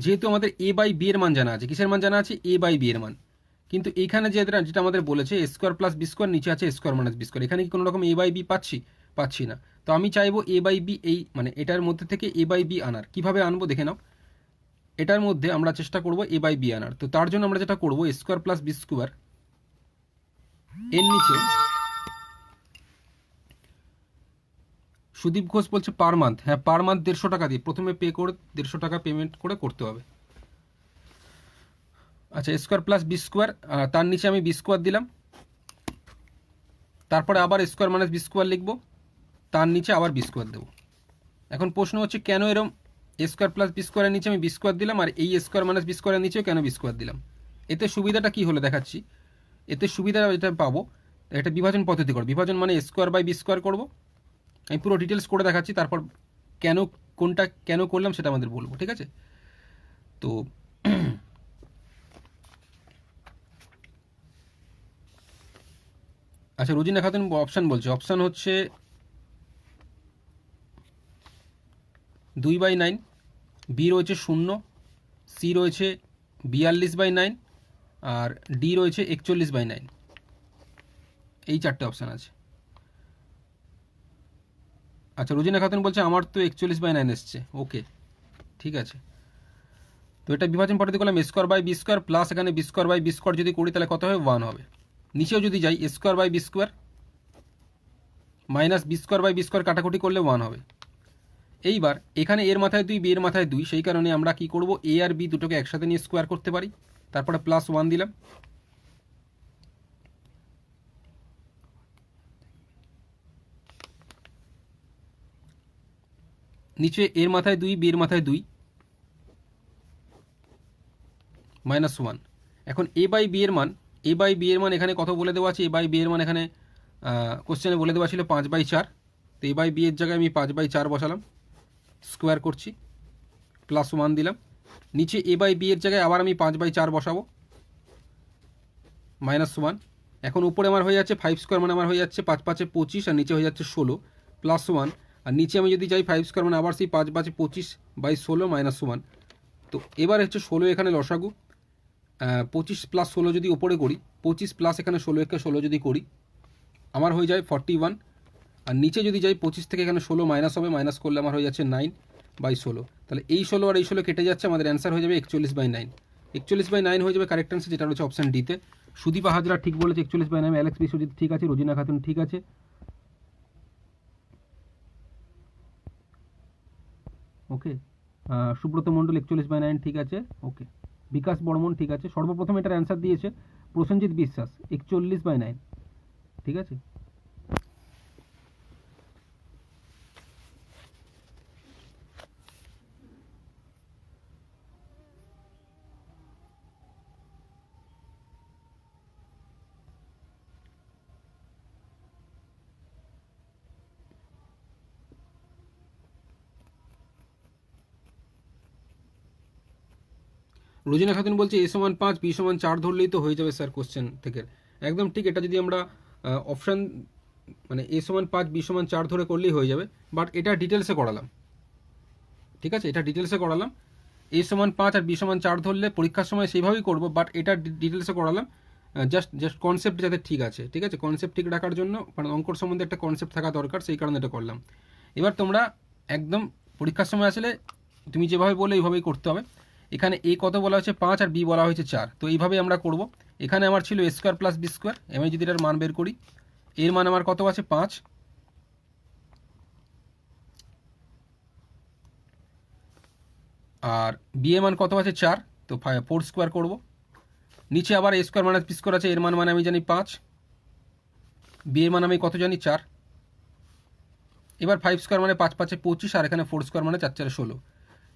যেহেতু আমাদের a/b এর মান জানা আছে, কিসের মান জানা আছে? a/b এর মান। কিন্তু এইখানে যেটা আমাদের বলেছে এ স্কোয়ার প্লাস বি স্কোয়ার, নিচে আছে এ স্কোয়ার মাইনাস বি স্কোয়ার, এখানে কি কোনো রকম a/b পাচ্ছি না। তো আমি চাইবো a/b, এই মানে এটার মধ্যে থেকে a/b আনার। কিভাবে আনবো দেখে নাও। এটার মধ্যে আমরা চেষ্টা করব a/b আনার। তো তার জন্য আমরা যেটা করবো এ স্কোয়ার প্লাস বি স্কোয়ার এর নিচে, সুদীপ ঘোষ বলছে পার মান্থ, হ্যাঁ পার মান্থ 150 টাকা দিয়ে প্রথমে পে করে 150 টাকা পেমেন্ট করে করতে হবে। আচ্ছা, এ স্কোয়ার প্লাস বি স্কোয়ার, তার নিচে আমি বি স্কোয়ার দিলাম, তারপরে আবার এ স্কোয়ার মাইনাস বি স্কোয়ার লিখবো, তার নিচে আবার বি স্কোয়ার দেবো। এখন প্রশ্ন হচ্ছে কেন এরম এ স্কোয়ার প্লাস বি স্কোয়ারের নিচে আমি বি স্কোয়ার দিলাম, আর এই এ স্কোয়ার মাইনাস বি স্কোয়ারের নিচেও কেন বি স্কোয়ার দিলাম? এতে সুবিধাটা কি হলো দেখাচ্ছি। এতে সুবিধা যেটা পাবো, এটা বিভাজন পদ্ধতি করো। বিভাজন মানে এ স্কোয়ার বাই বি স্কোয়ার করবো। আমি পুরো ডিটেলস করে দেখাচ্ছি, তারপর কোনটা কেন করলাম সেটা আমাদের বলবো, ঠিক আছে? তো আচ্ছা, রোজিনা খাতুন অপশান বলছে, অপশান হচ্ছে 2/9, বি রয়েছে 0, সি রয়েছে 42/9, আর ডি রয়েছে 41/9। এই 4টে অপশান আছে। আচ্ছা, রোজিনা খাতুন বলছে আমার তো 41/9 এসছে। ওকে, ঠিক আছে। তো এটা বিভাজন পদ্ধতি করলাম a square by b square plus এখানে b square by b square যদি করি তাহলে কত হবে? 1 হবে। নিচেও যদি যাই a square by b square minus B square by b square কাটাকুটি করলে 1 হবে। এইবার এখানে এর মাথায় 2, বি এর মাথায় 2, সেই কারণে আমরা কি করব, এ আর বি দুটোকে একসাথে নিয়ে স্কোয়ার করতে পারি। তারপরে প্লাস 1 দিলাম। নিচে এর মাথায় 2, বি এর মাথায় 2, মাইনাস 1। এখন a/b এর মান এখানে কত বলে দেওয়া আছে? a/b এর মান এখানে কোশ্চেনে বলে দেওয়া ছিল 5/4। তো a/b এর জায়গায় আমি 5/4 বসালাম, স্কোয়ার করছি, প্লাস 1 দিলাম। নিচে a/b এর জায়গায় আবার আমি 5/4 বসাবো, মাইনাস 1। এখন উপরে আমার হয়ে যাচ্ছে 5 স্কোয়ার, মানে আমার হয়ে যাচ্ছে 5 5 25, আর নিচে হয়ে যাচ্ছে 16, প্লাস 1। আর নিচে আমি যদি যাই 5 স্কোয়ার, মানে আবার সেই 5 5 25/16 মাইনাস 1। তো এবার হচ্ছে 16 এখানে লসাগু, 25 প্লাস 16 যদি ওপরে করি, 25 প্লাস এখানে 16 যদি করি, আমার হয়ে যায় 41। আর নিচে যদি যাই 25 থেকে এখানে 16 মাইনাস হবে, মাইনাস করলে আমার হয়ে যাচ্ছে 9/16। তাহলে এই 16 আর এই 16 কেটে যাচ্ছে, আমাদের অ্যান্সার হয়ে যাবে 41/9। 41/9 হয়ে যাবে কারেক্ট অ্যান্সার, যেটা রয়েছে অপশান ডিতে। সুদীপা হাজরা ঠিক বলেছে 41/9। অ্যালেক্স বিশ্বজিৎ ঠিক আছে, রোজিনা খাতুন ঠিক আছে, ওকে। সুব্রত মণ্ডল 41/9 ঠিক আছে, ওকে। বিকাশ বর্মন ঠিক আছে। সর্বপ্রথম এটার অ্যান্সার দিয়েছে প্রসেনজিৎ বিশ্বাস 41/9, ঠিক আছে। রোজিনা খাতুন বলছে a সমান 5, বি সমান 4 ধরলেই তো হয়ে যাবে স্যার কোশ্চেন থেকে। একদম ঠিক। এটা যদি আমরা অপশান মানে a সমান 5, বি সমান 4 ধরে করলেই হয়ে যাবে, বাট এটা ডিটেলসে করালাম, ঠিক আছে। এটা ডিটেলসে করালাম, a সমান 5 আর বি সমান 4 ধরলে পরীক্ষার সময় সেইভাবেই করবো, বাট এটা ডিটেলসে করালাম। জাস্ট কনসেপ্ট যাতে ঠিক আছে, ঠিক আছে। কনসেপ্ট ঠিক রাখার জন্য, মানে অঙ্কর সম্বন্ধে একটা কনসেপ্ট থাকা দরকার, সেই কারণে এটা করলাম। এবার তোমরা একদম পরীক্ষার সময় আসলে তুমি যেভাবে বলে এইভাবেই করতে হবে। এখানে এ কত বলা হয়েছে 5 আর বি বলা হয়েছে 4। তো এইভাবে আমরা করব। এখানে আমার ছিল এ স্কোয়ার প্লাস বি স্কোয়ার, আমি যদি এটার মান বের করি, এর মান আমার কত আছে 5, আর বি এর মান কত আছে 4, তো 4 স্কোয়ার করব। নিচে আবার এ স্কোয়ার মাইনাস বি স্কোয়ার আছে, এর মান আমি জানি 5, বি এর মান আমি কত জানি 4। এবার 5 স্কোয়ার মানে 5 5 25, আর এখানে 4 স্কোয়ার মানে 4 4 16।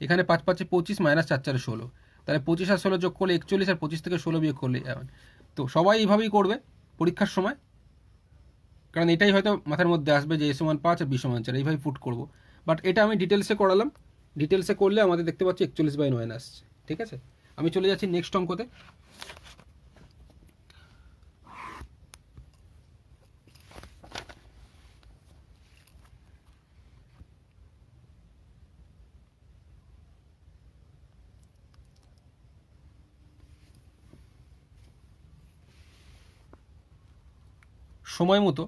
এখানে 5 5 25 মাইনাস 4 4 16, তাহলে 25 আর 16 যোগ করলে 41, আর 25 থেকে 16 বিয়োগ করলে 11। তো সবাই এইভাবেই করবে পরীক্ষার সময়, কারণ এটাই হয়তো মাথার মধ্যে আসবে যে এ সমান 5 আর বি সমান 4, এইভাবে পুট করব। বাট এটা আমি ডিটেলসে করালাম, ডিটেলসে করলে আমাদের দেখতে পাচ্ছি 41/9 আসছে। ঠিক আছে, আমি চলে যাচ্ছি নেক্সট অঙ্কতে। সময় মতো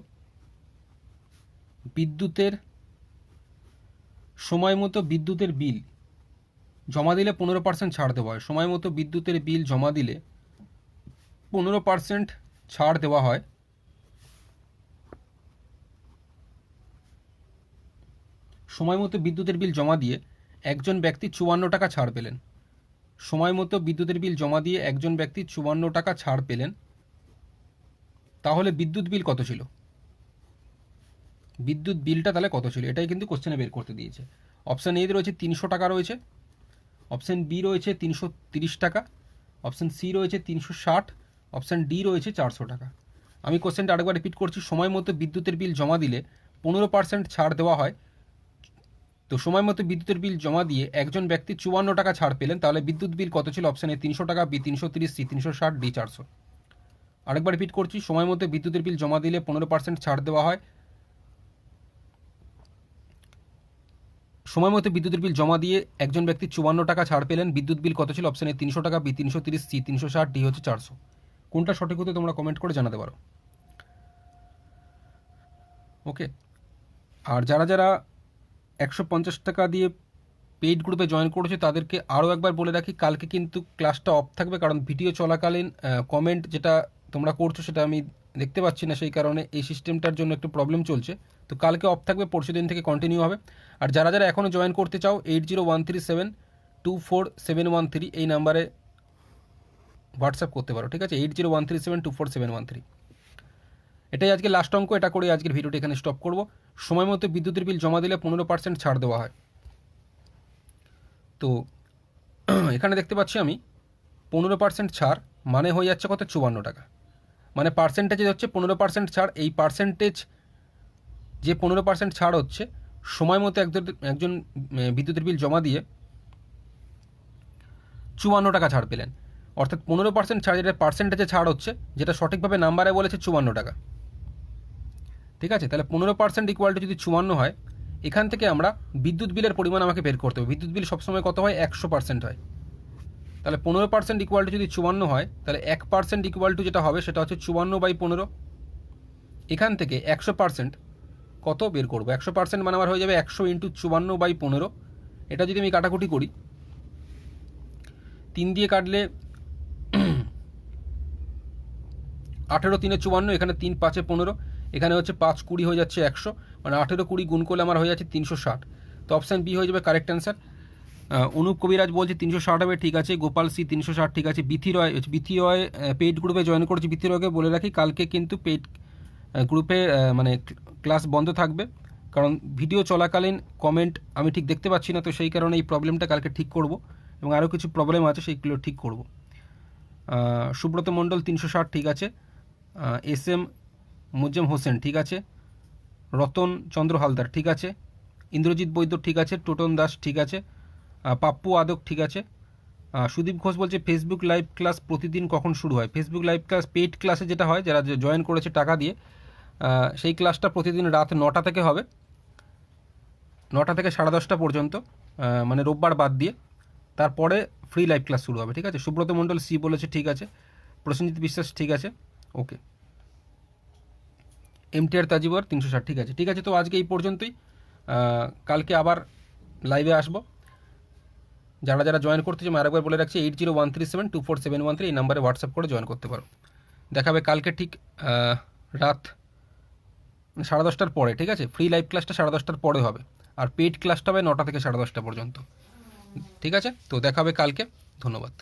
বিদ্যুতের বিল জমা দিলে 15% ছাড় দেওয়া হয়। সময় মতো বিদ্যুতের বিল জমা দিলে 15% ছাড় দেওয়া হয়। সময় মতো বিদ্যুতের বিল জমা দিয়ে একজন ব্যক্তি 54 টাকা ছাড় পেলেন। সময় মতো বিদ্যুতের বিল জমা দিয়ে একজন ব্যক্তি 54 টাকা ছাড় পেলেন, তাহলে বিদ্যুৎ বিল কত ছিল? বিদ্যুৎ বিলটা তাহলে কত ছিল, এটাই কিন্তু কোশ্চেনে বের করতে দিয়েছে। অপশান এ রয়েছে 300 টাকা রয়েছে, অপশান বি রয়েছে 330 টাকা, অপশান সি রয়েছে 360, অপশান ডি রয়েছে 400 টাকা। আমি কোশ্চেনটা আরেকবার রিপিট করছি। সময় মতো বিদ্যুতের বিল জমা দিলে 15% ছাড় দেওয়া হয়। তো সময় মতো বিদ্যুতের বিল জমা দিয়ে একজন ব্যক্তি 54 টাকা ছাড় পেলেন, তাহলে বিদ্যুৎ বিল কত ছিল? অপশান এ 300 টাকা, বি 330, সি 360, ডি 400। আরেকবার রিপিট করছি, সময় মতো বিদ্যুতের বিল জমা দিলে 15% ছাড় দেওয়া হয়। সময় মতো বিদ্যুতের বিল জমা দিয়ে একজন ব্যক্তি 54 টাকা ছাড় পেলেন, বিদ্যুৎ বিল কত ছিল? অপশান এ 300 টাকা, বি 330, সি 360, ডি হচ্ছে 400। কোনটা সঠিক হতে তোমরা কমেন্ট করে জানাতে পারো। ওকে, আর যারা যারা 150 টাকা দিয়ে পেইড গ্রুপে জয়েন করেছে তাদেরকে আরও একবার বলে রাখি, কালকে কিন্তু ক্লাসটা অফ থাকবে, কারণ ভিডিও চলাকালীন কমেন্ট যেটা তোমরা করছো সেটা আমি দেখতে পাচ্ছি না, সেই কারণে এই সিস্টেমটার জন্য একটু প্রবলেম চলছে। তো কালকে অফ থাকবে, পরশু দিন থেকে কন্টিনিউ হবে। আর যারা যারা এখনও জয়েন করতে চাও 8013724713 এই নাম্বারে হোয়াটসঅ্যাপ করতে পারো। ঠিক আছে, 8013724713। এটাই আজকে লাস্ট অঙ্ক, এটা করে আজকের ভিডিওটি এখানে স্টপ করব। সময় মতো বিদ্যুতের বিল জমা দিলে 15% ছাড় দেওয়া হয়। তো এখানে দেখতে পাচ্ছি আমি 15% ছাড় মানে হয়ে যাচ্ছে কত? 54 টাকা। মানে পার্সেন্টেজে হচ্ছে 15% ছাড়। এই পার্সেন্টেজ যে 15% ছাড় হচ্ছে, সময় মতো একজন বিদ্যুতের বিল জমা দিয়ে 54 টাকা ছাড় পেলেন, অর্থাৎ 15% ছাড় যেটা পার্সেন্টেজে ছাড় হচ্ছে, যেটা সঠিকভাবে নাম্বারে বলেছে 54 টাকা। ঠিক আছে, তাহলে 15% ইকুয়াল টু যদি 54 হয়, এখান থেকে আমরা বিদ্যুৎ বিলের পরিমাণ আমাকে বের করতে হবে। বিদ্যুৎ বিল সবসময় কত হয়? 100% হয়। তাহলে 15% ইকুয়াল টু যদি 54 হয়, তাহলে 1% ইকুয়াল টু যেটা হবে সেটা হচ্ছে 54/15। এখান থেকে 100% কত বের করবো? 100% মানে আমার হয়ে যাবে 100 × 54/15। এটা যদি আমি কাটাকুটি করি, 3 দিয়ে কাটলে 18 × 3 = 54, এখানে 3 × 5 = 15, এখানে হচ্ছে 5 × 20 হয়ে যাচ্ছে 100, মানে 18 × 20 গুণ করলে আমার হয়ে যাচ্ছে 360। তো অপশান বি হয়ে যাবে কারেক্ট অ্যান্সার। অনুপ কবিরাজ বলছে 360 হবে, ঠিক আছে। গোপাল সি 360, ঠিক আছে। বিথি রয় পেইড গ্রুপে জয়েন করেছে। বিথি রয়কে বলে রাখি, কালকে কিন্তু পেইড গ্রুপে মানে ক্লাস বন্ধ থাকবে, কারণ ভিডিও চলাকালীন কমেন্ট আমি ঠিক দেখতে পাচ্ছি না, তো সেই কারণে এই প্রবলেমটা কালকে ঠিক করব, এবং আরও কিছু প্রবলেম আছে সেইগুলো ঠিক করব। সুব্রত মণ্ডল 360, ঠিক আছে। এস এম মুজ্জেম হোসেন, ঠিক আছে। রতন চন্দ্র হালদার, ঠিক আছে। ইন্দ্রজিৎ বৈদ্য, ঠিক আছে। টোটন দাস, ঠিক আছে। পাপ্পু আদক, ঠিক আছে। সুদীপ ঘোষ বলছে ফেসবুক লাইভ ক্লাস প্রতিদিন কখন শুরু হয়? ফেসবুক লাইভ ক্লাস পেইড ক্লাসে যেটা হয়, যারা জয়েন করেছে টাকা দিয়ে, সেই ক্লাসটা প্রতিদিন রাত 9টা থেকে হবে, 9টা থেকে 10:30 পর্যন্ত, মানে রোববার বাদ দিয়ে। তারপরে ফ্রি লাইভ ক্লাস শুরু হবে। ঠিক আছে, সুব্রত মণ্ডল সি বলেছে, ঠিক আছে। প্রসেনজিৎ বিশ্বাস, ঠিক আছে। ওকে, MTR তাজিবর 360, ঠিক আছে। ঠিক আছে, তো আজকে এই পর্যন্তই, কালকে আবার লাইভে আসবো। যারা যারা জয়েন করতে চাই আমি আরেকবার বলে রাখছি 8013724713 এই নাম্বারে হোয়াটসঅ্যাপ করে জয়েন করতে পারো। দেখাবে কালকে ঠিক রাত 10:30টার পরে, ঠিক আছে? ফ্রি লাইভ ক্লাসটা 10:30টার পরে হবে, আর পেইড ক্লাসটা হবে 9টা থেকে 10:30 পর্যন্ত, ঠিক আছে? তো দেখাবে কালকে। ধন্যবাদ।